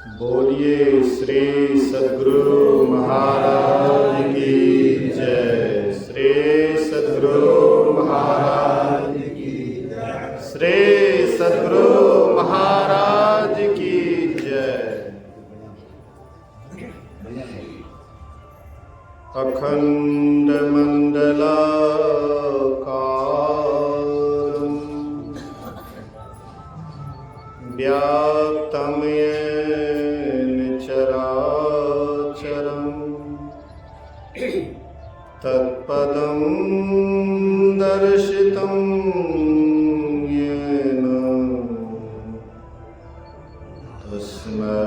बोलिए श्री सद्गुरु महाराज की जय। श्री सद्गुरु महाराज की जय। श्री सद्गुरु महाराज की जय। अखंड मंडलाकारं व्याप्तं येन चराचरं तत्पदं दर्शितं येन तस्मै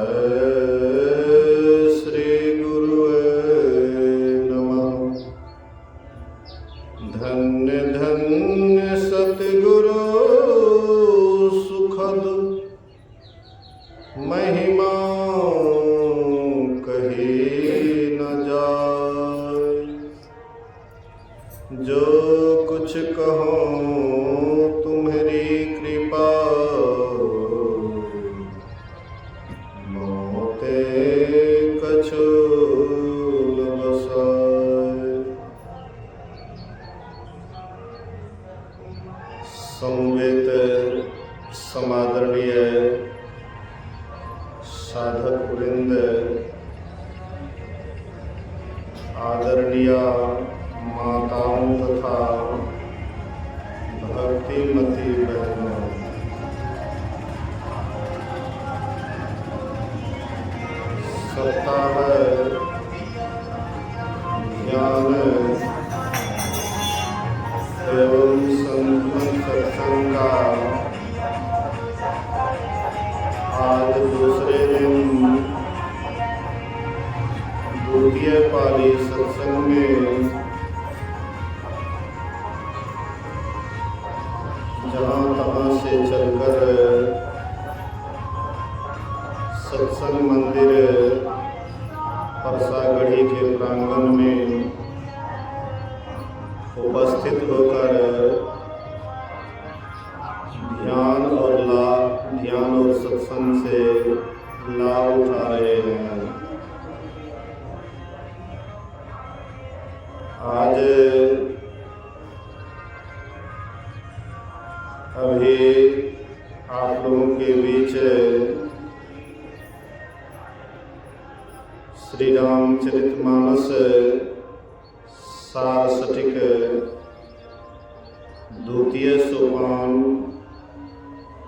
श्री गुरुवे नमः। धन्य धन्य सतगुरु सुखद महिमा कही न जाए। जो कुछ कहो तुम्हारी कृपा मोते कछु न बसाए। समवेत समादरणीय साधक वृंद, आदरणीय माताओं तथा भक्तिमती बहनों, सप्ताह ज्ञान एवं संतन सत्संग का आज दूसरे दिन द्वितीय पाली सत्संग में जहाँ तहाँ से चलकर सत्संग मंदिर परसागढ़ी के प्रांगण में उपस्थित होकर ध्यान और सत्संग से लाभ उठा रहे हैं। आज अभी आप लोगों के बीच श्री रामचरितमानस सारसठिक द्वितीय सोपान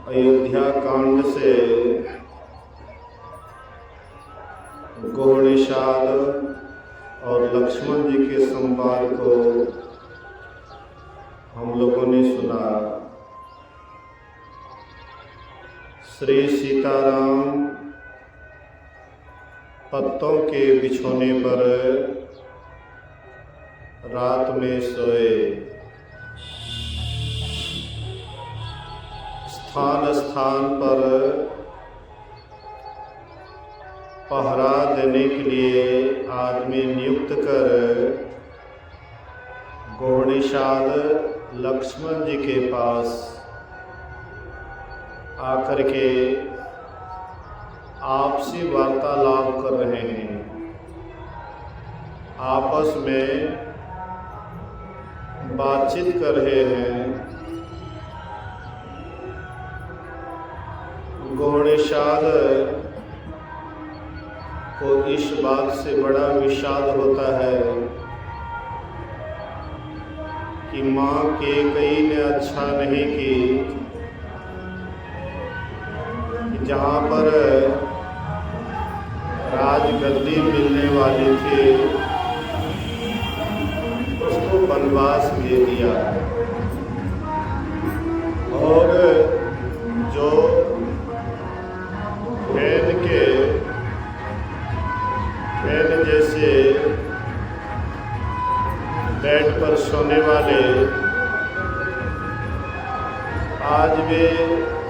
अयोध्या कांड से गोहनिषाद और लक्ष्मण जी के संवाद को हम लोगों ने सुना। श्री सीताराम पत्तों के बिछोने पर रात में सोए। स्थान स्थान पर पहरा देने के लिए आदमी नियुक्त कर गोहनिषाद लक्ष्मण जी के पास आकर के आपसी वार्तालाप कर रहे हैं। आपस में बातचीत कर रहे हैं। गोहनिषाद को इस बात से बड़ा विषाद होता है कि माँ कैकेयी ने अच्छा नहीं की, जहाँ पर राजगद्दी मिलने वाली थी उसको वनवास दे दिया। और जो फैन जैसे बेड पर सोने वाले आज वे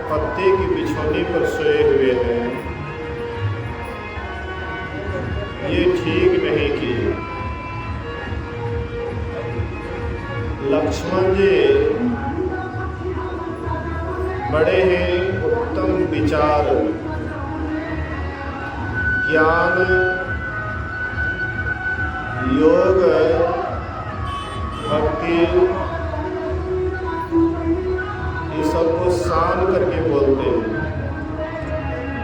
पत्ते की बिछौनी पर सोए हुए हैं। ये ठीक नहीं की। लक्ष्मण जी बड़े हैं उत्तम विचार ज्ञान, योग, भक्ति, ये सबको शान करके बोलते हैं।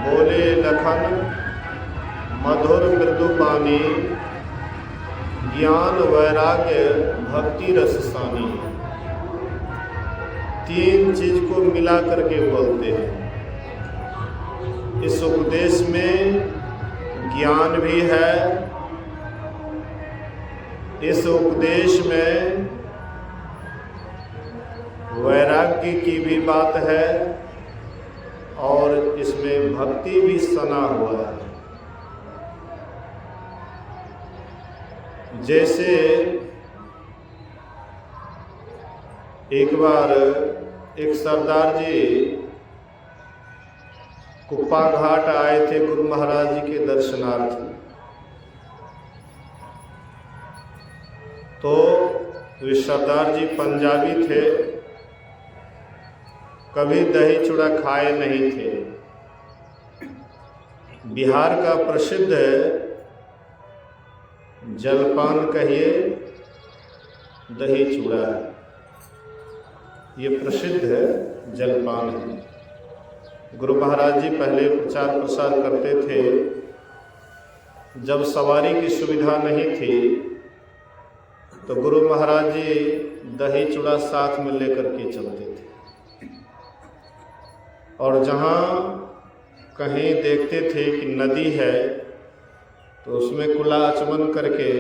बोले लखन मधुर मृदु पानी, ज्ञान वैराग्य भक्ति रस सानी। 3 चीज को मिला करके बोलते हैं। इस उपदेश में ज्ञान भी है, इस उपदेश में वैराग्य की भी बात है और इसमें भक्ति भी सना हुआ है। जैसे एक बार एक सरदार जी कुप्पा घाट आए थे गुरु महाराज जी के दर्शनार्थ। तो वे सरदार जी पंजाबी थे, कभी दही चूड़ा खाए नहीं थे। बिहार का प्रसिद्ध जलपान कहिए दही चूड़ा, ये प्रसिद्ध जलपान है। गुरु महाराज जी पहले प्रचार प्रसार करते थे, जब सवारी की सुविधा नहीं थी तो गुरु महाराज जी दही चूड़ा साथ में लेकर के चलते थे। और जहाँ कहीं देखते थे कि नदी है तो उसमें कुल्ला आचमन करके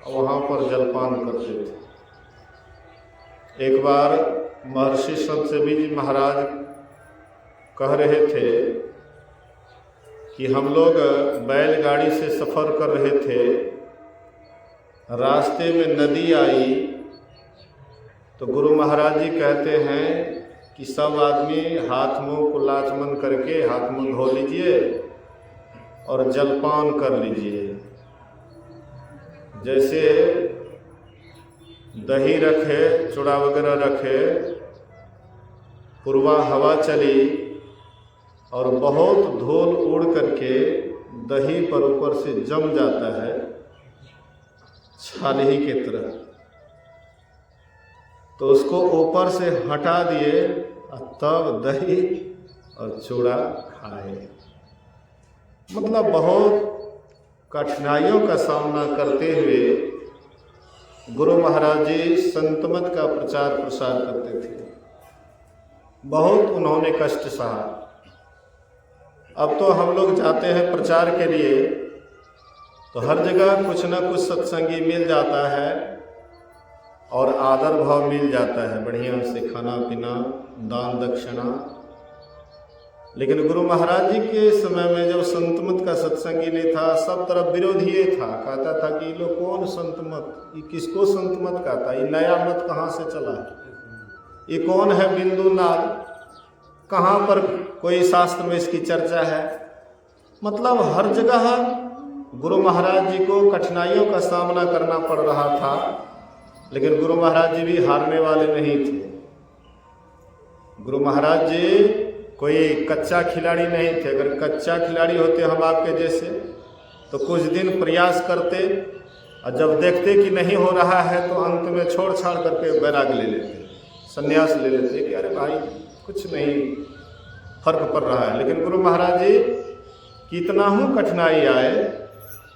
वहाँ पर जलपान करते थे। एक बार महर्षि संत सेवी जी महाराज कह रहे थे कि हम लोग बैलगाड़ी से सफ़र कर रहे थे, रास्ते में नदी आई तो गुरु महाराज जी कहते हैं कि सब आदमी हाथ मुंह कुल्लाचमन करके हाथ मुंह धो लीजिए और जलपान कर लीजिए। जैसे दही रखे, चूड़ा वगैरह रखे, पूर्वा हवा चली और बहुत धूल उड़ करके दही पर ऊपर से जम जाता है छालही की तरह, तो उसको ऊपर से हटा दिए और तब दही और चूड़ा खाए। मतलब बहुत कठिनाइयों का सामना करते हुए गुरु महाराज जी संतमत का प्रचार प्रसार करते थे। बहुत उन्होंने कष्ट सहा। अब तो हम लोग जाते हैं प्रचार के लिए तो हर जगह कुछ न कुछ सत्संगी मिल जाता है और आदर भाव मिल जाता है, बढ़िया से खाना पीना, दान दक्षिणा। लेकिन गुरु महाराज जी के समय में जब संतमत का सत्संगी नहीं था, सब तरफ विरोध ही था। कहता था कि ये लोग कौन संतमत, ये किसको संतमत कहता, ये नया मत कहाँ से चला, ये कौन है बिंदुनाथ, कहाँ पर कोई शास्त्र में इसकी चर्चा है। मतलब हर जगह गुरु महाराज जी को कठिनाइयों का सामना करना पड़ रहा था, लेकिन गुरु महाराज जी भी हारने वाले नहीं थे। गुरु महाराज जी कोई कच्चा खिलाड़ी नहीं थे। अगर कच्चा खिलाड़ी होते हम आपके जैसे तो कुछ दिन प्रयास करते और जब देखते कि नहीं हो रहा है तो अंत में छोड़ छाड़ करके वैराग ले लेते, संन्यास ले लेते कि अरे भाई कुछ नहीं फर्क पड़ रहा है। लेकिन गुरु महाराज जी कितना ही कठिनाई आए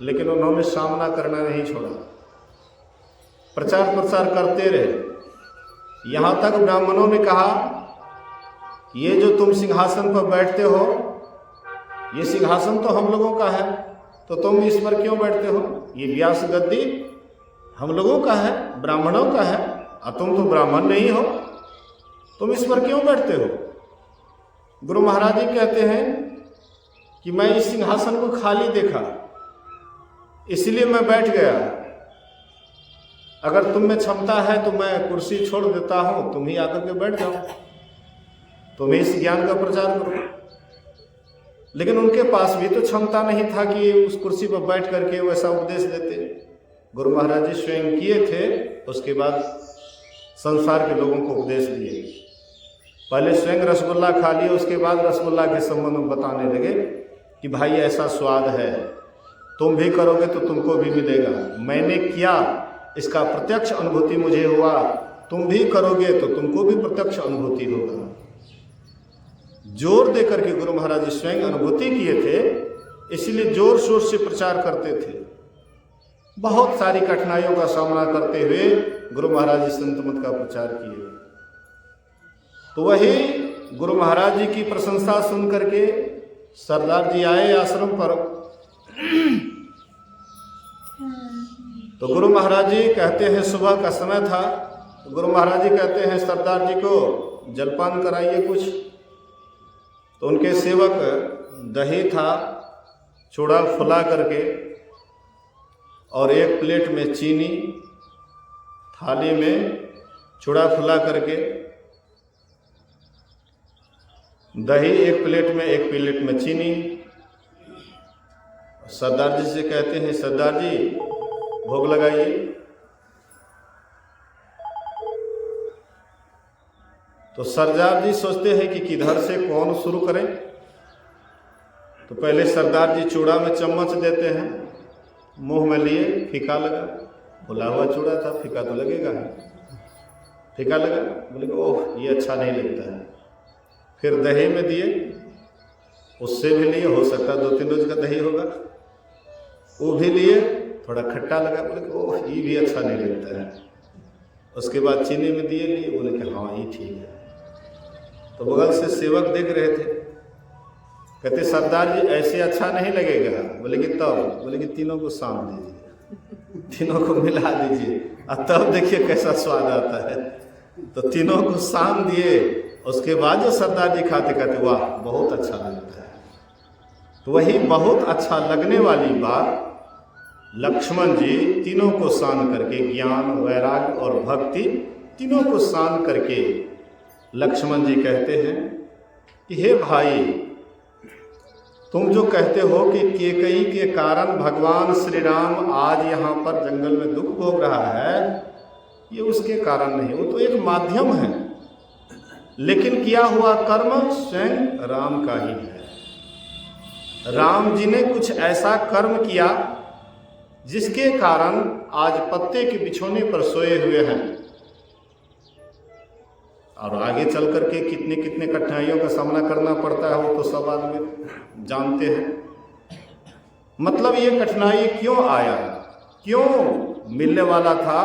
लेकिन उन्होंने सामना करना नहीं छोड़ा, प्रचार प्रसार करते रहे। यहाँ तक ब्राह्मणों ने कहा ये जो तुम सिंहासन पर बैठते हो, ये सिंहासन तो हम लोगों का है, तो तुम इस पर क्यों बैठते हो? ये व्यास गद्दी हम लोगों का है, ब्राह्मणों का है, और तुम तो ब्राह्मण नहीं हो, तुम इस पर क्यों बैठते हो? गुरु महाराज जी कहते हैं कि मैं इस सिंहासन को खाली देखा इसलिए मैं बैठ गया। अगर तुम में क्षमता है तो मैं कुर्सी छोड़ देता हूं, तुम ही आकर के बैठ जाओ, तुम इस ज्ञान का प्रचार करो। लेकिन उनके पास भी तो क्षमता नहीं था कि उस कुर्सी पर बैठ करके वैसा उपदेश देते। गुरु महाराज जी स्वयं किए थे, उसके बाद संसार के लोगों को उपदेश दिए। पहले स्वयं रसगुल्ला खा लिए, उसके बाद रसगुल्ला के संबंध में बताने लगे कि भाई ऐसा स्वाद है, तुम भी करोगे तो तुमको भी मिलेगा। मैंने किया इसका प्रत्यक्ष अनुभूति मुझे हुआ, तुम भी करोगे तो तुमको भी प्रत्यक्ष अनुभूति होगा। जोर देकर के गुरु महाराज जी स्वयं अनुभूति किए थे, इसलिए जोर शोर से प्रचार करते थे। बहुत सारी कठिनाइयों का सामना करते हुए गुरु महाराज जी संत मत का प्रचार किए। तो वही गुरु महाराज जी की प्रशंसा सुन करके सरदार जी आए आश्रम पर। तो गुरु महाराज जी कहते हैं सुबह का समय था, तो गुरु महाराज जी कहते हैं सरदार जी को जलपान कराइए कुछ। तो उनके सेवक दही था चूड़ा फुला करके और एक प्लेट में चीनी, थाली में चूड़ा फुला करके, दही एक प्लेट में, एक प्लेट में चीनी। सरदार जी से कहते हैं सरदार जी भोग लगाइए। तो सरदार जी सोचते हैं कि किधर से कौन शुरू करें। तो पहले सरदार जी चूड़ा में चम्मच देते हैं, मुंह में लिए, फीका लगा। फुला हुआ चूड़ा था, फीका तो लगेगा नहीं। फीका लगा, बोले ओह ये अच्छा नहीं लगता है। फिर दही में दिए, उससे भी लिए, हो सकता है 2-3 रोज का दही होगा, वो भी लिए, थोड़ा खट्टा लगा, बोले ओह ये भी अच्छा नहीं लगता है। उसके बाद चीनी में दिए, लिए, बोले कि हाँ ये ठीक है। तो बगल से सेवक देख रहे थे, कहते सरदार जी ऐसे अच्छा नहीं लगेगा। बोले कि तब, बोले कि तीनों को साम दीजिए, तीनों को मिला दीजिए और तब देखिए कैसा स्वाद आता है। तो तीनों को साम दिए, उसके बाद जो सरदार जी खाते कहते वाह बहुत अच्छा लगता है। तो वही बहुत अच्छा लगने वाली बात लक्ष्मण जी तीनों को सान करके, ज्ञान वैराग्य और भक्ति तीनों को सान करके लक्ष्मण जी कहते हैं कि हे भाई, तुम जो कहते हो कि केकई के कारण भगवान श्री राम आज यहाँ पर जंगल में दुख भोग रहा है, ये उसके कारण नहीं, वो तो एक माध्यम है, लेकिन किया हुआ कर्म स्वयं राम का ही है। राम जी ने कुछ ऐसा कर्म किया जिसके कारण आज पत्ते के बिछोने पर सोए हुए हैं, और आगे चल करके कितने कितने कठिनाइयों का सामना करना पड़ता है वो तो सब आदमी जानते हैं। मतलब ये कठिनाई क्यों आया, क्यों मिलने वाला था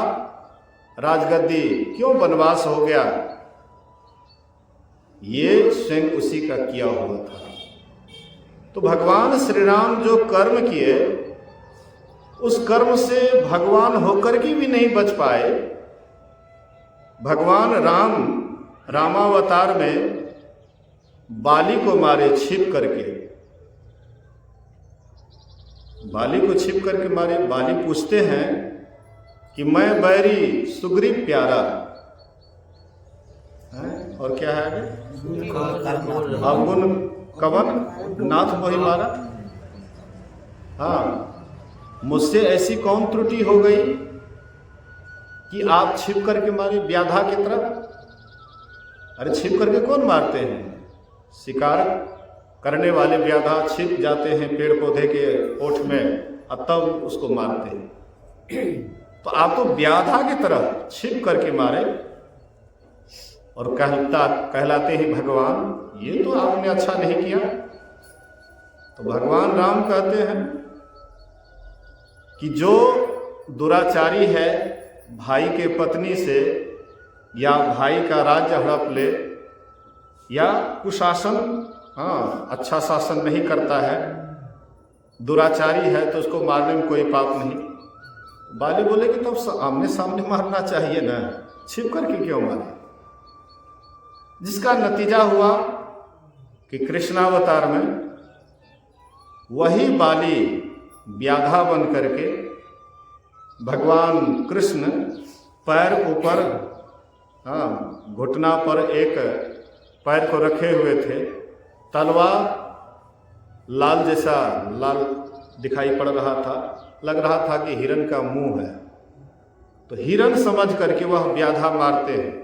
राजगद्दी, क्यों वनवास हो गया, ये स्वयं उसी का किया हुआ था। तो भगवान श्री राम जो कर्म किए, उस कर्म से भगवान होकर के भी नहीं बच पाए। भगवान राम रामावतार में बाली को मारे छिप करके, बाली को छिप करके मारे। बाली पूछते हैं कि मैं बैरी सुग्रीव प्यारा है, और क्या है अवगुण कवन नाथ मोहि मारा। हाँ, मुझसे ऐसी कौन त्रुटि हो गई कि आप छिप करके मारे व्याधा की तरफ। अरे छिप करके कौन मारते हैं, शिकार करने वाले व्याधा छिप जाते हैं पेड़ पौधे के ओठ में और तब उसको मारते हैं। तो आप तो व्याधा की तरह छिप करके मारे और कहलाते हैं भगवान, ये तो आपने अच्छा नहीं किया। तो भगवान राम कहते हैं कि जो दुराचारी है भाई के पत्नी से, या भाई का राज्य हड़प ले, या कुशासन, हाँ अच्छा शासन नहीं करता है, दुराचारी है, तो उसको मारने में कोई पाप नहीं। बाली बोले कि तब तो आमने सामने मारना चाहिए ना, छिप करके क्यों मारे। जिसका नतीजा हुआ कि कृष्णावतार में वही बाली व्याधा बन करके भगवान कृष्ण पैर ऊपर, हाँ घुटना पर एक पैर को रखे हुए थे, तलवार लाल जैसा लाल दिखाई पड़ रहा था, लग रहा था कि हिरण का मुंह है। तो हिरण समझ करके वह व्याधा मारते हैं।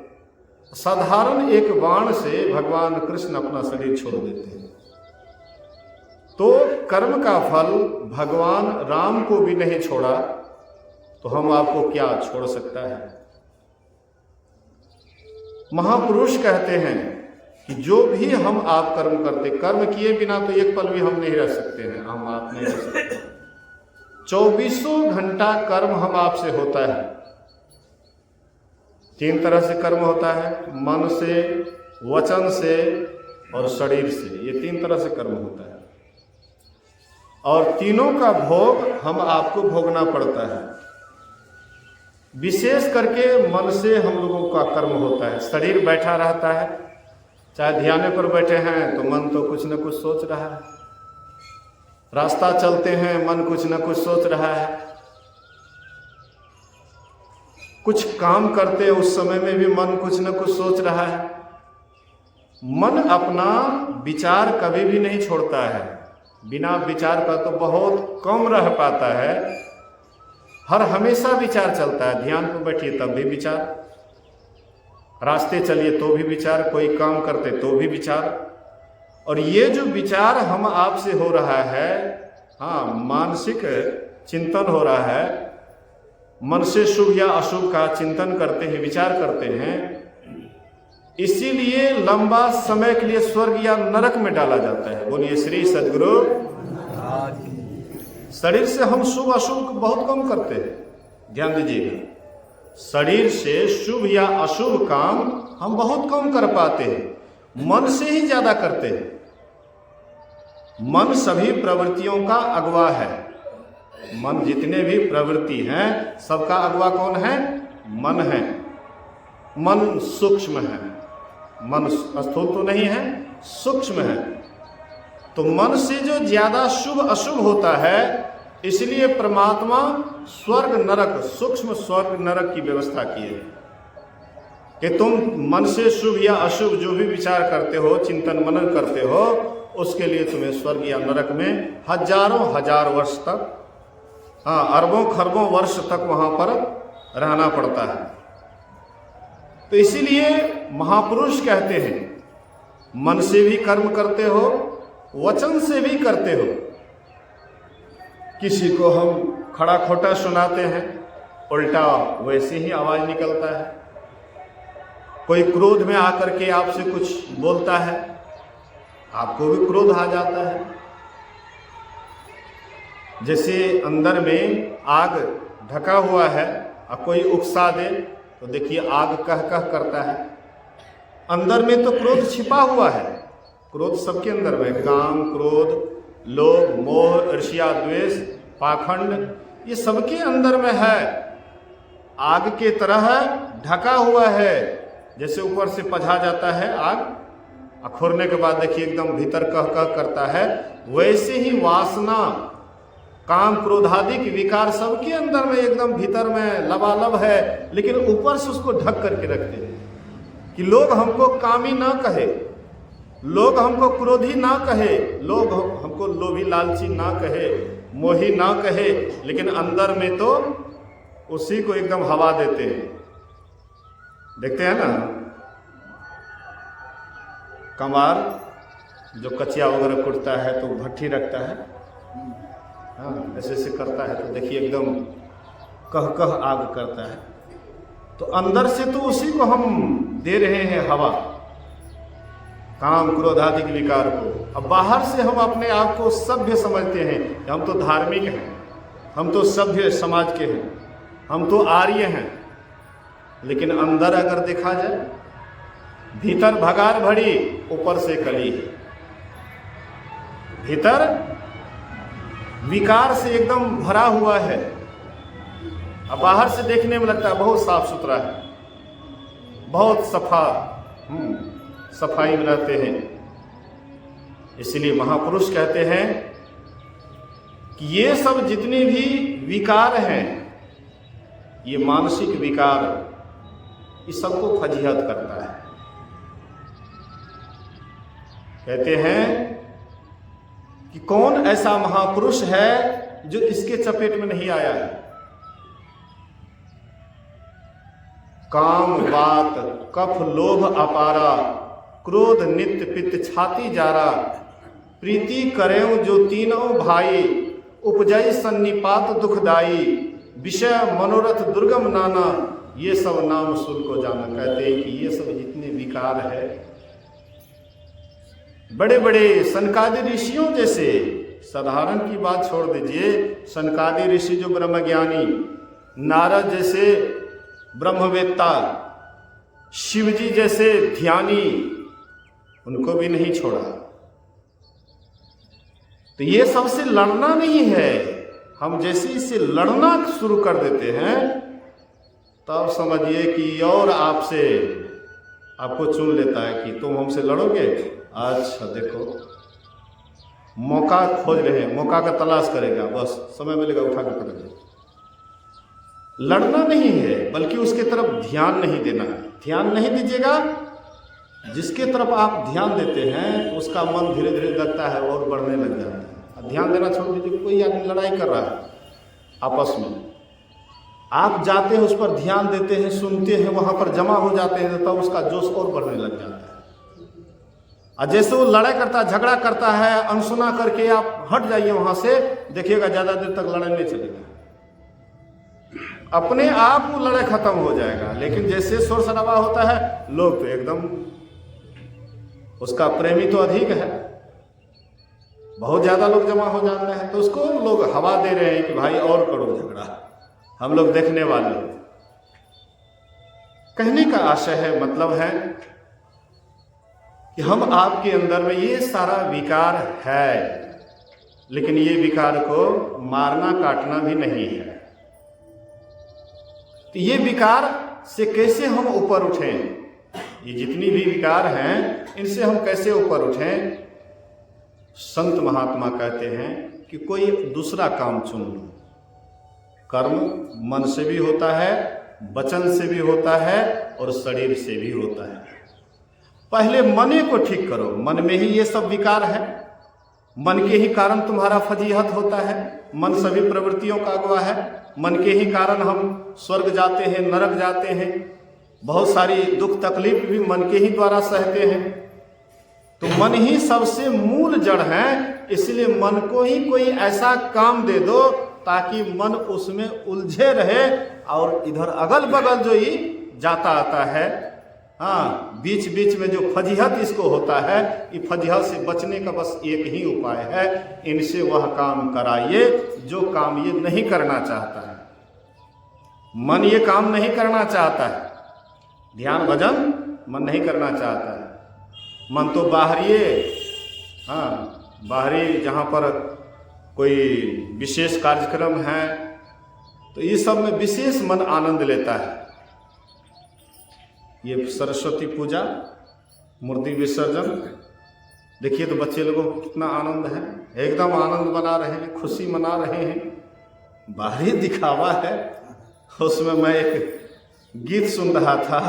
साधारण एक बाण से भगवान कृष्ण अपना शरीर छोड़ देते हैं। तो कर्म का फल भगवान राम को भी नहीं छोड़ा, तो हम आपको क्या छोड़ सकता है। महापुरुष कहते हैं कि जो भी हम आप कर्म करते, कर्म किए बिना तो एक पल भी हम नहीं रह सकते हैं, हम आप नहीं रह सकते। 24 घंटा कर्म हम आपसे होता है। 3 तरह से कर्म होता है, मन से, वचन से और शरीर से। ये 3 तरह से कर्म होता है और तीनों का भोग हम आपको भोगना पड़ता है। विशेष करके मन से हम लोगों का कर्म होता है। शरीर बैठा रहता है, चाहे ध्यान पर बैठे हैं तो मन तो कुछ न कुछ सोच रहा है, रास्ता चलते हैं मन कुछ न कुछ सोच रहा है, कुछ काम करते हैं उस समय में भी मन कुछ न कुछ सोच रहा है। मन अपना विचार कभी भी नहीं छोड़ता है, बिना विचार का तो बहुत कम रह पाता है। हर हमेशा विचार चलता है, ध्यान पर बैठिए तब भी विचार, रास्ते चलिए तो भी विचार, कोई काम करते तो भी विचार। और ये जो विचार हम आपसे हो रहा है, हाँ, मानसिक चिंतन हो रहा है, मन से शुभ या अशुभ का चिंतन करते हैं, विचार करते हैं, इसीलिए लंबा समय के लिए स्वर्ग या नरक में डाला जाता है। बोलिए श्री सद्गुरु। शरीर से हम शुभ अशुभ बहुत कम करते हैं, ध्यान दीजिएगा। शरीर से शुभ या अशुभ काम हम बहुत कम कर पाते हैं, मन से ही ज्यादा करते हैं। मन सभी प्रवृत्तियों का अगुवा है। मन जितने भी प्रवृत्ति हैं सबका अगुवा कौन है? मन है। मन सूक्ष्म है, मन स्थूल तो नहीं है, सूक्ष्म है। तो मन से जो ज्यादा शुभ अशुभ होता है, इसलिए परमात्मा स्वर्ग नरक, सूक्ष्म स्वर्ग नरक की व्यवस्था की है कि तुम मन से शुभ या अशुभ जो भी विचार करते हो, चिंतन मनन करते हो, उसके लिए तुम्हें स्वर्ग या नरक में हजारों हजार वर्ष तक, हाँ, अरबों खरबों वर्ष तक वहां पर रहना पड़ता है। तो इसीलिए महापुरुष कहते हैं, मन से भी कर्म करते हो, वचन से भी करते हो। किसी को हम खड़ा खोटा सुनाते हैं, उल्टा वैसे ही आवाज निकलता है। कोई क्रोध में आकर के आपसे कुछ बोलता है, आपको भी क्रोध आ जाता है। जैसे अंदर में आग ढका हुआ है और कोई उकसा दे तो देखिए आग कह कह करता है। अंदर में तो क्रोध छिपा हुआ है। क्रोध सबके अंदर में, काम, क्रोध, लोभ, मोह, ईर्ष्या, द्वेष, पाखंड, ये सबके अंदर में है। आग के तरह ढका हुआ है। जैसे ऊपर से पझा जाता है आग, खोरने के बाद देखिए एकदम भीतर कह कह करता है, वैसे ही वासना, काम, क्रोधादि के विकार सबके अंदर में एकदम भीतर में लबालब है, लेकिन ऊपर से उसको ढक करके रखते हैं कि लोग हमको कामी ना कहे, लोग हमको क्रोधी ना कहे, लोग हमको लोभी लालची ना कहे, मोही ना कहे, लेकिन अंदर में तो उसी को एकदम हवा देते हैं। देखते हैं ना, कमार जो कचिया वगैरह कुटता है तो भट्ठी रखता है, हाँ, ऐसे ऐसे करता है तो देखिए एकदम कह कह आग करता है। तो अंदर से तो उसी को हम दे रहे हैं हवा, काम, क्रोध आदि के विकार को। अब बाहर से हम अपने आप को सभ्य समझते हैं, हम तो धार्मिक हैं, हम तो सभ्य समाज के हैं, हम तो आर्य हैं, लेकिन अंदर अगर देखा जाए, भीतर भगार भरी, ऊपर से कली है। भीतर विकार से एकदम भरा हुआ है। अब बाहर से देखने में लगता है बहुत साफ सुथरा है, बहुत सफा, सफाई में रहते हैं। इसलिए महापुरुष कहते हैं कि ये सब जितने भी विकार हैं, ये मानसिक विकार, इस सबको फजीहत करता है। कहते हैं कि कौन ऐसा महापुरुष है जो इसके चपेट में नहीं आया है। काम बात कफ लोभ अपारा, क्रोध नित्य पित्त छाती जारा, प्रीति करें जो तीनों भाई, उपजय सन्निपात दुखदाई, विषय मनोरथ दुर्गम नाना, ये सब नाम सुन को जाना। कहते हैं कि ये सब जितने विकार है, बड़े बड़े सनकादि ऋषियों जैसे, साधारण की बात छोड़ दीजिए, सनकादि ऋषि जो ब्रह्मज्ञानी, नारद जैसे ब्रह्मवेत्ता, शिवजी जैसे ध्यानी, उनको भी नहीं छोड़ा। तो ये सबसे लड़ना नहीं है। हम जैसे इससे लड़ना शुरू कर देते हैं तब समझिए कि और आपको चुन लेता है कि तुम हमसे लड़ोगे। अच्छा देखो, मौका खोज रहे हैं, मौका का तलाश करेगा, बस समय मिलेगा उठा कर करेंगे। लड़ना नहीं है, बल्कि उसके तरफ ध्यान नहीं देना है। ध्यान नहीं दीजिएगा, जिसके तरफ आप ध्यान देते हैं तो उसका मन धीरे धीरे लगता है और बढ़ने लग जाता है। ध्यान देना छोड़ दीजिए। कोई आदमी लड़ाई कर रहा है आपस में, आप जाते हैं उस पर ध्यान देते हैं, सुनते हैं, वहां पर जमा हो जाते हैं, तब उसका जोश और बढ़ने लग जाता है। और जैसे वो लड़ाई करता है, झगड़ा करता है, अनसुना करके आप हट जाइए वहां से, देखिएगा ज्यादा देर तक लड़ाई नहीं चलेगा, अपने आप वो लड़ाई खत्म हो जाएगा। लेकिन जैसे शोर शराबा होता है, लोग तो एकदम, उसका प्रेमी तो अधिक है, बहुत ज्यादा लोग जमा हो जाते हैं, तो उसको लोग हवा दे रहे हैं कि भाई और करो झगड़ा, हम लोग देखने वाले। कहने का आशय है, मतलब है कि हम आपके अंदर में ये सारा विकार है, लेकिन ये विकार को मारना काटना भी नहीं है। तो ये विकार से कैसे हम ऊपर उठें? ये जितनी भी विकार हैं, इनसे हम कैसे ऊपर उठें? संत महात्मा कहते हैं कि कोई दूसरा काम चुन लो। कर्म मन से भी होता है, वचन से भी होता है और शरीर से भी होता है। पहले मने को ठीक करो। मन में ही ये सब विकार है, मन के ही कारण तुम्हारा फजीहत होता है, मन सभी प्रवृत्तियों का अगुआ है, मन के ही कारण हम स्वर्ग जाते हैं, नरक जाते हैं, बहुत सारी दुख तकलीफ भी मन के ही द्वारा सहते हैं। तो मन ही सबसे मूल जड़ है, इसलिए मन को ही कोई ऐसा काम दे दो ताकि मन उसमें उलझे रहे, और इधर अगल बगल जो ये जाता आता है, हाँ, बीच बीच में जो फजीहत इसको होता है, ये फजीहत से बचने का बस एक ही उपाय है, इनसे वह काम कराइए जो काम ये नहीं करना चाहता है। मन ये काम नहीं करना चाहता है, ध्यान भजन मन नहीं करना चाहता है। मन तो बाहरी, हाँ, बाहरी जहाँ पर कोई विशेष कार्यक्रम है तो ये सब में विशेष मन आनंद लेता है। ये सरस्वती पूजा, मूर्ति विसर्जन, देखिए तो बच्चे लोगों को कितना आनंद है, एकदम आनंद मना रहे हैं, खुशी मना रहे हैं। बाहरी दिखावा है। उसमें मैं एक गीत सुन रहा था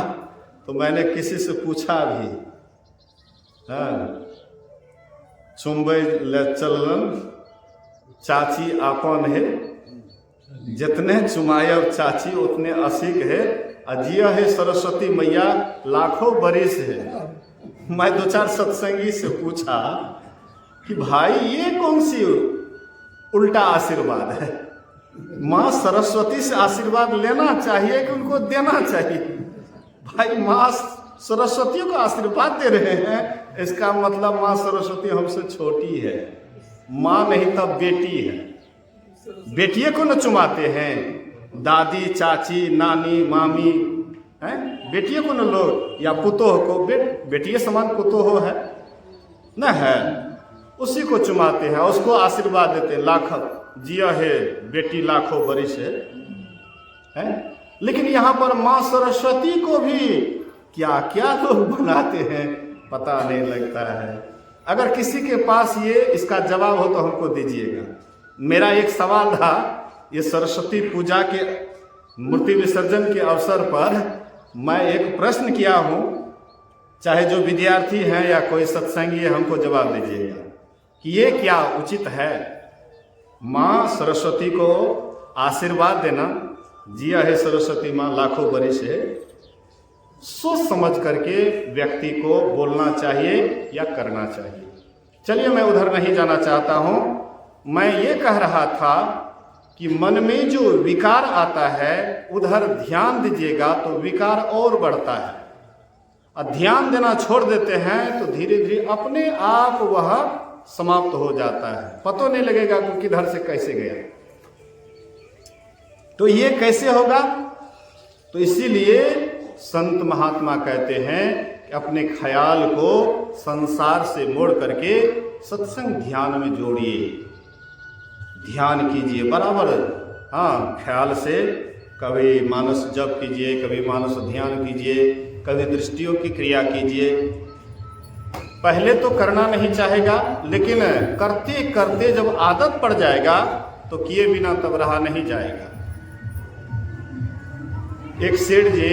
तो मैंने किसी से पूछा भी, हाँ, चुंबई ले चलन चाची आपन है, जितने चुमायब चाची उतने असिक है, अजिया है सरस्वती मैया लाखों बरिस है। मैं दो चार सत्संगी से पूछा कि भाई ये कौन सी उल्टा आशीर्वाद है? माँ सरस्वती से आशीर्वाद लेना चाहिए कि उनको देना चाहिए? भाई माँ सरस्वती को आशीर्वाद दे रहे हैं, इसका मतलब माँ सरस्वती हमसे छोटी है, माँ नहीं तब बेटी है। बेटिए को न चुमाते हैं, दादी चाची नानी मामी हैं, बेटिए को न लोग, या पुतोह को, बेटिए समान पुतोह है न है, उसी को चुमाते हैं, उसको आशीर्वाद देते हैं, लाख जिया है बेटी लाखों बरिस है। लेकिन यहाँ पर माँ सरस्वती को भी क्या क्या लोग बनाते हैं पता नहीं लगता है। अगर किसी के पास ये इसका जवाब हो तो हमको दीजिएगा। मेरा एक सवाल था, ये सरस्वती पूजा के मूर्ति विसर्जन के अवसर पर मैं एक प्रश्न किया हूँ, चाहे जो विद्यार्थी हैं या कोई सत्संगी है, हमको जवाब दीजिएगा कि ये क्या उचित है? माँ सरस्वती को आशीर्वाद देना, जिया है सरस्वती माँ लाखों बरिस है, सोच समझ करके व्यक्ति को बोलना चाहिए या करना चाहिए। चलिए, मैं उधर नहीं जाना चाहता हूं। मैं ये कह रहा था कि मन में जो विकार आता है उधर ध्यान दीजिएगा तो विकार और बढ़ता है, और ध्यान देना छोड़ देते हैं तो धीरे धीरे अपने आप वह समाप्त हो जाता है, पता नहीं लगेगा कि किधर से कैसे गया। तो ये कैसे होगा? तो इसीलिए संत महात्मा कहते हैं कि अपने ख्याल को संसार से मोड़ करके सत्संग ध्यान में जोड़िए, ध्यान कीजिए बराबर। हाँ, ख्याल से कभी मानस जप कीजिए, कभी मानस ध्यान कीजिए, कभी दृष्टियों की क्रिया कीजिए। पहले तो करना नहीं चाहेगा, लेकिन करते करते जब आदत पड़ जाएगा तो किए बिना तब रहा नहीं जाएगा। एक सेठ जी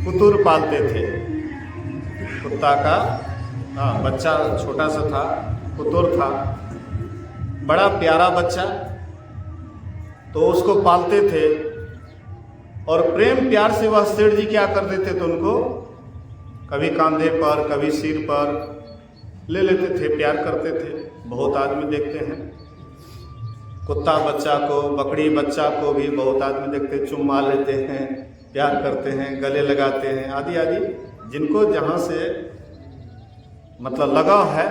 कुतुर पालते थे, कुत्ता का बच्चा छोटा सा था, कुतुर था, बड़ा प्यारा बच्चा। तो उसको पालते थे और प्रेम प्यार से वह सेठ जी क्या कर देते थे, उनको कभी कंधे पर कभी सिर पर ले लेते थे, प्यार करते थे। बहुत आदमी देखते हैं कुत्ता बच्चा को, बकरी बच्चा को भी बहुत आदमी देखते, चुम्मा लेते हैं, प्यार करते हैं, गले लगाते हैं, आदि आदि। जिनको जहाँ से मतलब लगाव है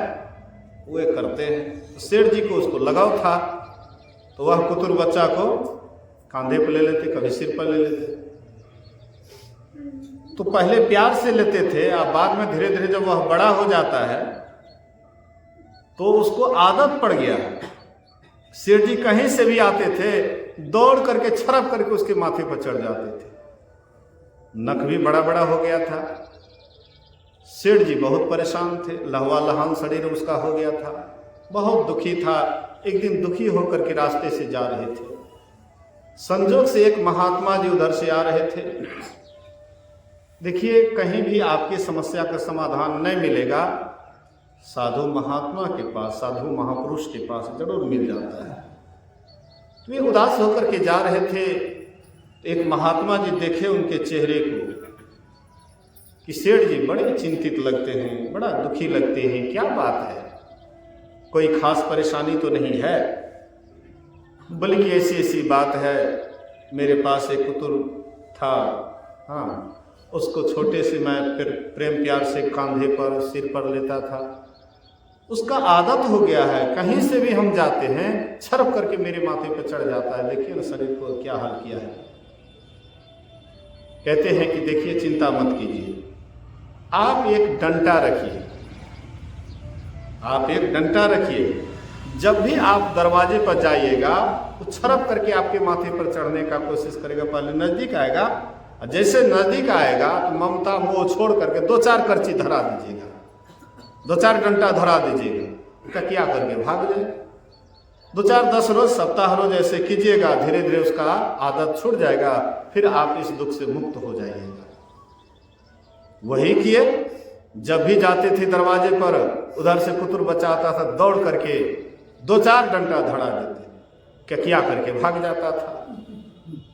वे करते हैं। सेठ जी को उसको लगाव था तो वह कुतुर बच्चा को कंधे पर ले लेते, कभी सिर पर ले लेते। तो पहले प्यार से लेते थे, अब बाद में धीरे धीरे जब वह बड़ा हो जाता है तो उसको आदत पड़ गया। सेठ जी कहीं से भी आते थे, दौड़ करके छरप करके उसके माथे पर चढ़ जाते थे। नख भी बड़ा बड़ा हो गया था। सेठ जी बहुत परेशान थे, लहवा लहान शरीर उसका हो गया था, बहुत दुखी था। एक दिन दुखी होकर के रास्ते से जा रहे थे, संजोग से एक महात्मा जी उधर से आ रहे थे। देखिए, कहीं भी आपकी समस्या का समाधान नहीं मिलेगा, साधु महात्मा के पास, साधु महापुरुष के पास जरूर मिल जाता है। तो ये उदास होकर के जा रहे थे, एक महात्मा जी देखे उनके चेहरे को कि सेठ जी बड़े चिंतित लगते हैं, बड़ा दुखी लगते हैं, क्या बात है, कोई खास परेशानी तो नहीं है? बल्कि ऐसी ऐसी बात है, मेरे पास एक कुतुर था, हाँ, उसको छोटे से मैं फिर प्रेम प्यार से कंधे पर सिर पर लेता था, उसका आदत हो गया है, कहीं से भी हम जाते हैं छरप करके मेरे माथे पर चढ़ जाता है। देखिए ना शरीर को क्या हाल किया है। कहते हैं कि देखिए, चिंता मत कीजिए, आप एक डंडा रखिए, आप एक डंडा रखिए, जब भी आप दरवाजे पर जाइएगा तो छरप करके आपके माथे पर चढ़ने का कोशिश करेगा। पहले नजदीक आएगा, और जैसे नजदीक आएगा तो ममता मोह छोड़ करके 2-4 करची धरा दीजिएगा, 2-4 डंडा धरा दीजिएगा, क्या करके भाग जाए। 2-4-10 रोज, सप्ताह रोज ऐसे कीजिएगा, धीरे धीरे उसका आदत छूट जाएगा, फिर आप इस दुख से मुक्त हो जाइएगा। वही किए, जब भी जाते थे दरवाजे पर, उधर से कुतुर बच्चा आता था, दौड़ करके 2-4 डंडा धरा देते, क्या करके भाग जाता था।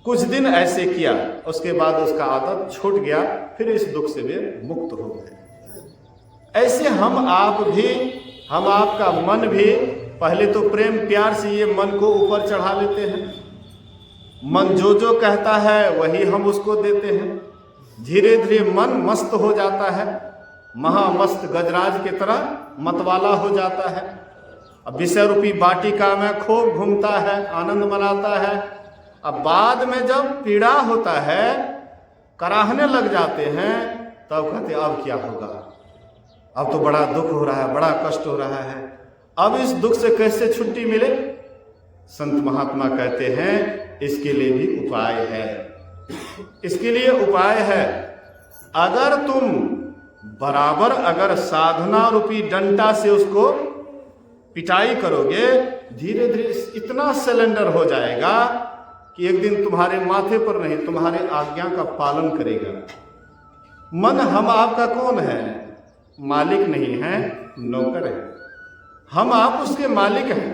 कुछ दिन ऐसे किया, उसके बाद उसका आदत छूट गया, फिर इस दुख से वे मुक्त हो गए। ऐसे हम आप भी, हम आपका मन भी, पहले तो प्रेम प्यार से ये मन को ऊपर चढ़ा लेते हैं, मन जो जो कहता है वही हम उसको देते हैं। धीरे धीरे मन मस्त हो जाता है, महामस्त गजराज की तरह मतवाला हो जाता है। अब विषय रूपी वाटिका में खूब घूमता है, आनंद मनाता है। अब बाद में जब पीड़ा होता है, कराहने लग जाते हैं, तब कहते अब क्या होगा, अब तो बड़ा दुख हो रहा है, बड़ा कष्ट हो रहा है, अब इस दुख से कैसे छुट्टी मिले? संत महात्मा कहते हैं इसके लिए भी उपाय है, इसके लिए उपाय है। अगर तुम बराबर अगर साधना रूपी डंडा से उसको पिटाई करोगे, धीरे धीरे इतना सिलेंडर हो जाएगा कि एक दिन तुम्हारे माथे पर नहीं, तुम्हारे आज्ञा का पालन करेगा। मन हम आपका कौन है? मालिक नहीं है, नौकर है। हम आप उसके मालिक हैं।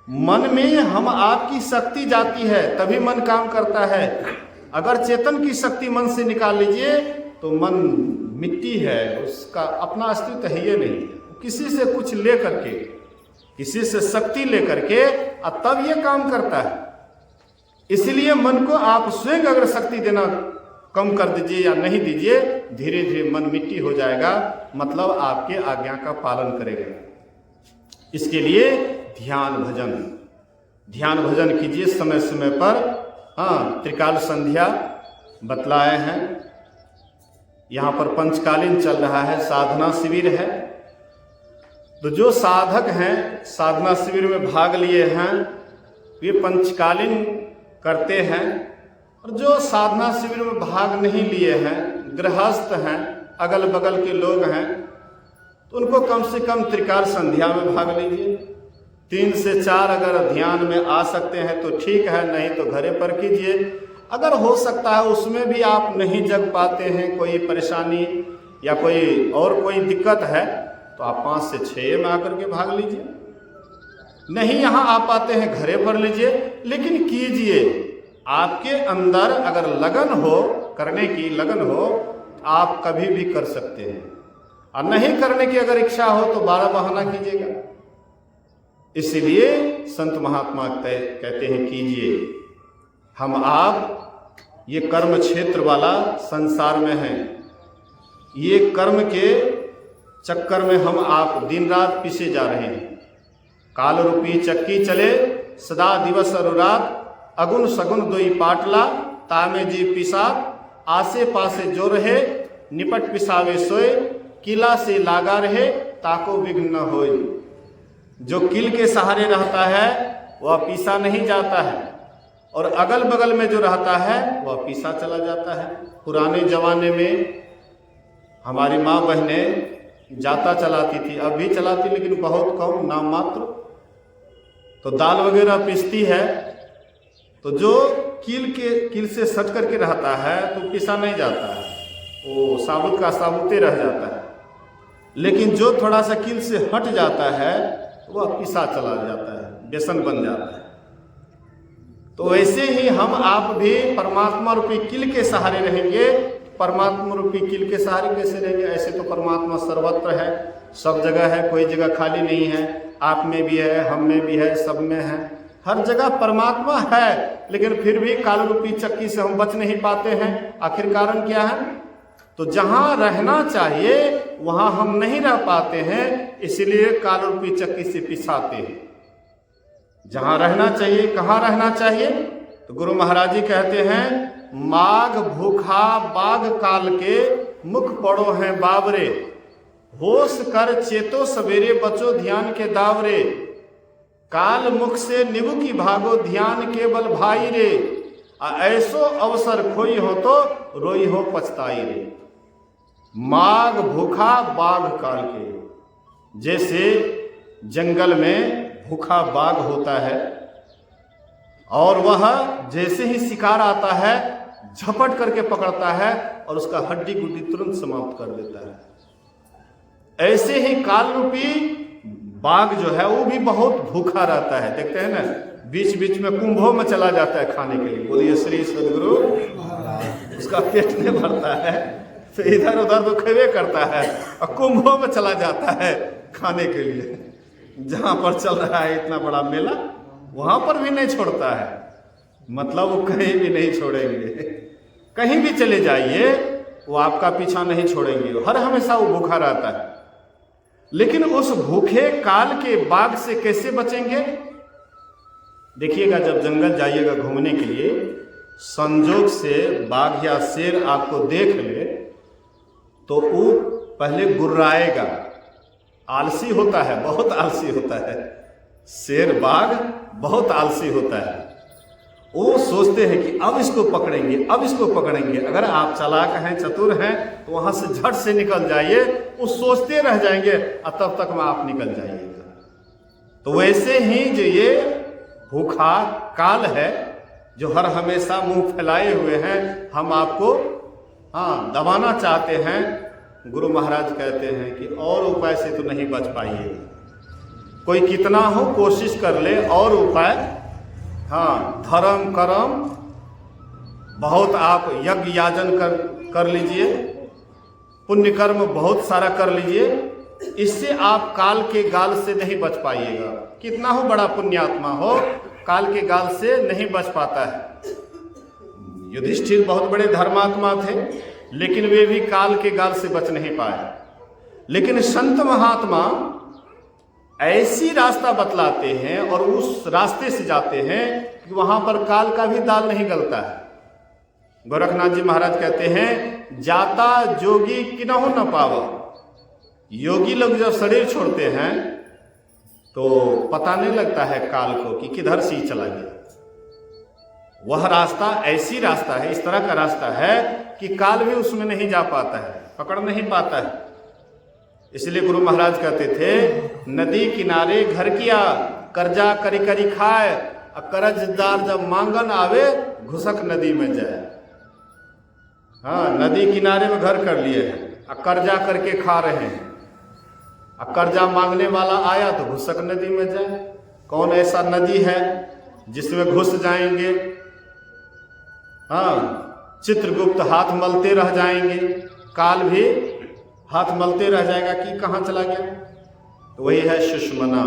मन में हम आपकी शक्ति जाती है तभी मन काम करता है। अगर चेतन की शक्ति मन से निकाल लीजिए तो मन मिट्टी है, उसका अपना अस्तित्व है ये नहीं, किसी से कुछ ले करके, किसी से शक्ति ले करके, और तब ये काम करता है। इसलिए मन को आप स्वयं अगर शक्ति देना कम कर दीजिए या नहीं दीजिए, धीरे धीरे मन मिट्टी हो जाएगा, मतलब आपके आज्ञा का पालन करेगा। इसके लिए ध्यान भजन कीजिए समय समय पर। हाँ, त्रिकाल संध्या बतलाए हैं। यहाँ पर पंचकालीन चल रहा है, साधना शिविर है। तो जो साधक हैं, साधना शिविर में भाग लिए हैं, वे पंचकालीन करते हैं। और जो साधना शिविर में भाग नहीं लिए हैं, गृहस्थ हैं, अगल बगल के लोग हैं, तो उनको कम से कम त्रिकाल संध्या में भाग लीजिए। 3 से 4 अगर ध्यान में आ सकते हैं तो ठीक है, नहीं तो घरे पर कीजिए। अगर हो सकता है उसमें भी आप नहीं जग पाते हैं, कोई परेशानी या कोई दिक्कत है, तो आप 5 से 6 में आकर के भाग लीजिए। नहीं यहाँ आ पाते हैं, घरे पर लीजिए, लेकिन कीजिए। आपके अंदर अगर लगन हो, करने की लगन हो, आप कभी भी कर सकते हैं। और नहीं करने की अगर इच्छा हो तो 12 बहाना कीजिएगा। इसलिए संत महात्मा कहते हैं कीजिए। हम आप ये कर्म क्षेत्र वाला संसार में हैं। ये कर्म के चक्कर में हम आप दिन रात पीछे जा रहे हैं। काल रूपी चक्की चले सदा दिवस और रात, अगुन सगुन दोई पाटला, तामे जी पिसा, आसे पासे जो रहे, निपट पिसावे सोए, किला से लागा रहे, ताको विघ्न न होए। जो किल के सहारे रहता है वह पीसा नहीं जाता है, और अगल बगल में जो रहता है वह पीसा चला जाता है। पुराने जमाने में हमारी माँ बहनें जाता चलाती थी, अब भी चलाती लेकिन बहुत कम, नाम मात्र। तो दाल वगैरह पीसती है, तो जो कील से सट करके रहता है तो पिसा नहीं जाता है, वो साबुत का साबुते रह जाता है। लेकिन जो थोड़ा सा कील से हट जाता है वह पिसा चला जाता है, बेसन बन जाता है। तो वैसे ही हम आप भी परमात्मा रूपी कील के सहारे रहेंगे। परमात्मा रूपी कील के सहारे कैसे रहेंगे? ऐसे तो परमात्मा सर्वत्र है, सब जगह है, कोई जगह खाली नहीं है। आप में भी है, हम में भी है, सब में है, हर जगह परमात्मा है। लेकिन फिर भी काल रूपी चक्की से हम बच नहीं पाते हैं। आखिर कारण क्या है? तो जहां रहना चाहिए वहां हम नहीं रह पाते हैं, इसलिए काल रूपी चक्की से पिसाते हैं। जहां रहना चाहिए, कहाँ रहना चाहिए? तो गुरु महाराज जी कहते हैं, माघ भूखा बाघ काल के, मुख पड़ो हैं बावरे, होश कर चेतो सवेरे, बचो ध्यान के दावरे, काल मुख से निबु की भागो, ध्यान केवल भाई रे, ऐसो अवसर खोई हो तो रोई हो पछताई रे। माघ भूखा बाघ काल के, जैसे जंगल में भूखा बाघ होता है और वह जैसे ही शिकार आता है झपट करके पकड़ता है और उसका हड्डी गुड्डी तुरंत समाप्त कर देता है। ऐसे ही काल रूपी बाघ जो है वो भी बहुत भूखा रहता है। देखते हैं ना, बीच बीच में कुंभों में चला जाता है खाने के लिए। बोलिए श्री सदगुरु। उसका पेट नहीं भरता है, फिर इधर उधर तो खेवे करता है और कुंभों में चला जाता है खाने के लिए। जहां पर चल रहा है इतना बड़ा मेला, वहां पर भी नहीं छोड़ता है। मतलब वो कहीं भी नहीं छोड़ेंगे, कहीं भी चले जाइए वो आपका पीछा नहीं छोड़ेंगे, हर हमेशा वो भूखा रहता है। लेकिन उस भूखे काल के बाघ से कैसे बचेंगे? देखिएगा, जब जंगल जाइएगा घूमने के लिए, संजोग से बाघ या शेर आपको देख ले तो वो पहले गुर्राएगा। आलसी होता है, बहुत आलसी होता है शेर, बाघ बहुत आलसी होता है। वो सोचते हैं कि अब इसको पकड़ेंगे, अब इसको पकड़ेंगे। अगर आप चालाक हैं, चतुर हैं, तो वहां से झट से निकल जाइए। वो सोचते रह जाएंगे और तब तक में आप निकल जाइएगा। तो वैसे ही जो ये भूखा काल है, जो हर हमेशा मुंह फैलाए हुए हैं, हम आपको दबाना चाहते हैं। गुरु महाराज कहते हैं कि और उपाय से तो नहीं बच पाइएगा। कोई कितना हो कोशिश कर ले और उपाय, धर्म कर्म बहुत आप यज्ञ याजन कर लीजिए, पुण्य कर्म बहुत सारा कर लीजिए, इससे आप काल के गाल से नहीं बच पाइएगा। कितना हो बड़ा पुण्यात्मा हो, काल के गाल से नहीं बच पाता है। युधिष्ठिर बहुत बड़े धर्मात्मा थे, लेकिन वे भी काल के गाल से बच नहीं पाए। लेकिन संत महात्मा ऐसी रास्ता बतलाते हैं और उस रास्ते से जाते हैं कि वहां पर काल का भी दाल नहीं गलता है। गोरखनाथ जी महाराज कहते हैं, जाता जोगी किन्हु न पावा। योगी लोग जब शरीर छोड़ते हैं तो पता नहीं लगता है काल को कि किधर से ही चला गया। वह रास्ता ऐसी रास्ता है, इस तरह का रास्ता है कि काल भी उसमें नहीं जा पाता है, पकड़ नहीं पाता है। इसलिए गुरु महाराज कहते थे, नदी किनारे घर किया, कर्जा करी करी खाए, कर्जदार जब मांगन आवे घुसक नदी में जाए। हाँ, नदी किनारे में घर कर लिए हैं, कर्जा करके खा रहे हैं, कर्जा मांगने वाला आया तो घुसक नदी में जाए। कौन ऐसा नदी है जिसमें घुस जाएंगे? हाँ, चित्रगुप्त हाथ मलते रह जाएंगे, काल भी हाथ मलते रह जाएगा कि कहाँ चला गया। तो वही है सुषमना।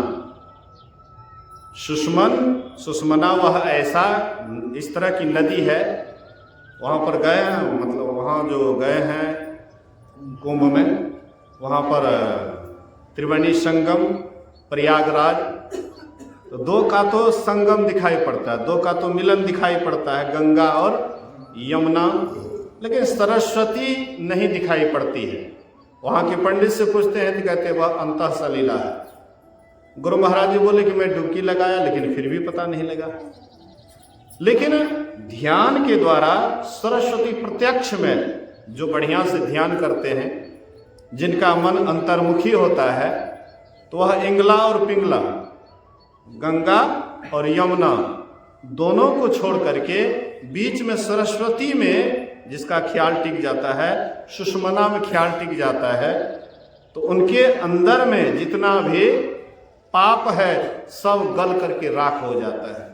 सुषमना वह ऐसा इस तरह की नदी है। वहाँ पर गए हैं, मतलब वहाँ जो गए हैं कुंभ में, वहाँ पर त्रिवेणी संगम प्रयागराज, तो दो का तो संगम दिखाई पड़ता है, दो का तो मिलन दिखाई पड़ता है, गंगा और यमुना, लेकिन सरस्वती नहीं दिखाई पड़ती है। वहाँ के पंडित से पूछते हैं तो कहते हैं वह अंतः सलीला है। गुरु महाराज जी बोले कि मैं डुबकी लगाया लेकिन फिर भी पता नहीं लगा। लेकिन ध्यान के द्वारा सरस्वती प्रत्यक्ष में जो बढ़िया से ध्यान करते हैं, जिनका मन अंतर्मुखी होता है, तो वह इंगला और पिंगला, गंगा और यमुना दोनों को छोड़ करके बीच में सरस्वती में जिसका ख्याल टिक जाता है, सुषमना में ख्याल टिक जाता है, तो उनके अंदर में जितना भी पाप है सब गल करके राख हो जाता है।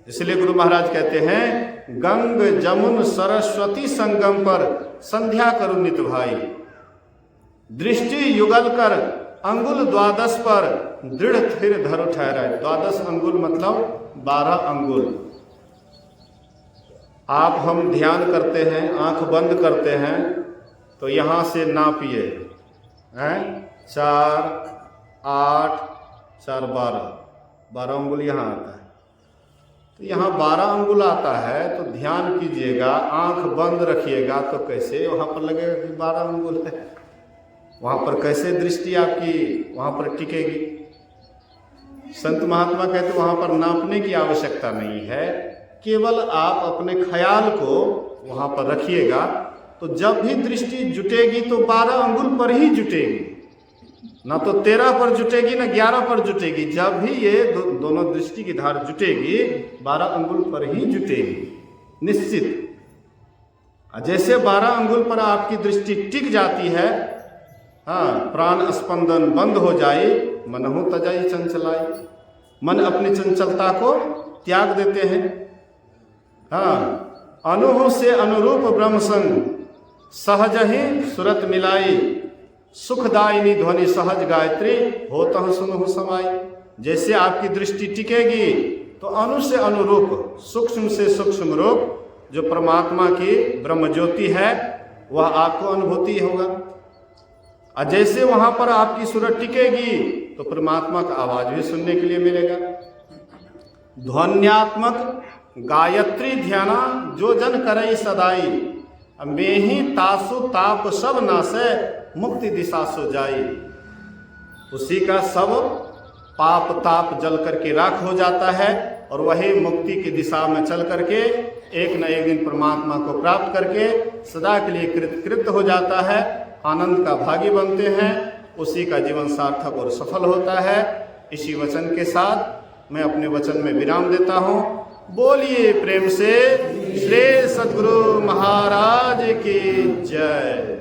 इसलिए गुरु महाराज कहते हैं, गंग जमुन सरस्वती संगम पर संध्या करो नित भाई, दृष्टि युगल कर अंगुल द्वादश पर दृढ़ स्थिर धरो ठहराए। द्वादश अंगुल मतलब 12 अंगुल। आप हम ध्यान करते हैं, आंख बंद करते हैं, तो यहाँ से नापिए, 4, 8, 4, 12 अंगुल यहाँ आता है। तो यहाँ 12 अंगुल आता है, तो ध्यान कीजिएगा, आंख बंद रखिएगा, तो कैसे वहाँ पर लगेगा कि 12 अंगुल है? वहाँ पर कैसे दृष्टि आपकी वहाँ पर टिकेगी? संत महात्मा कहते वहाँ पर नापने की आवश्यकता नहीं है, केवल आप अपने ख्याल को वहाँ पर रखिएगा, तो जब भी दृष्टि जुटेगी तो 12 अंगुल पर ही जुटेगी, ना तो 13 पर जुटेगी ना 11 पर जुटेगी। जब भी ये दोनों दृष्टि की धार जुटेगी 12 अंगुल पर ही जुटेगी निश्चित। जैसे 12 अंगुल पर आपकी दृष्टि टिक जाती है, हाँ, प्राण स्पंदन बंद हो जाए, मनहु तजाई चंचलाई, मन अपनी चंचलता को त्याग देते हैं। हाँ, अनुह से अनुरूप ब्रह्म संग सहज ही सुरत मिलाई, सुखदायिनी ध्वनि सहज गायत्री होतः सुनहु समाई। जैसे आपकी दृष्टि टिकेगी तो अनु से अनुरूप, सूक्ष्म से सूक्ष्म रूप जो परमात्मा की ब्रह्म ज्योति है वह आपको अनुभूति होगा। और जैसे वहां पर आपकी सूरत टिकेगी तो परमात्मा का आवाज भी सुनने के लिए मिलेगा। ध्वन्यात्मक गायत्री ध्याना जो जन करई सदाई, में ही तासु ताप सब नासे मुक्ति दिशा सो जाई। उसी का सब पाप ताप जल करके राख हो जाता है और वही मुक्ति की दिशा में चल करके एक न एक दिन परमात्मा को प्राप्त करके सदा के लिए कृत हो जाता है, आनंद का भागी बनते हैं, उसी का जीवन सार्थक और सफल होता है। इसी वचन के साथ मैं अपने वचन में विराम देता हूँ। बोलिए प्रेम से श्री सद्गुरु महाराज की जय।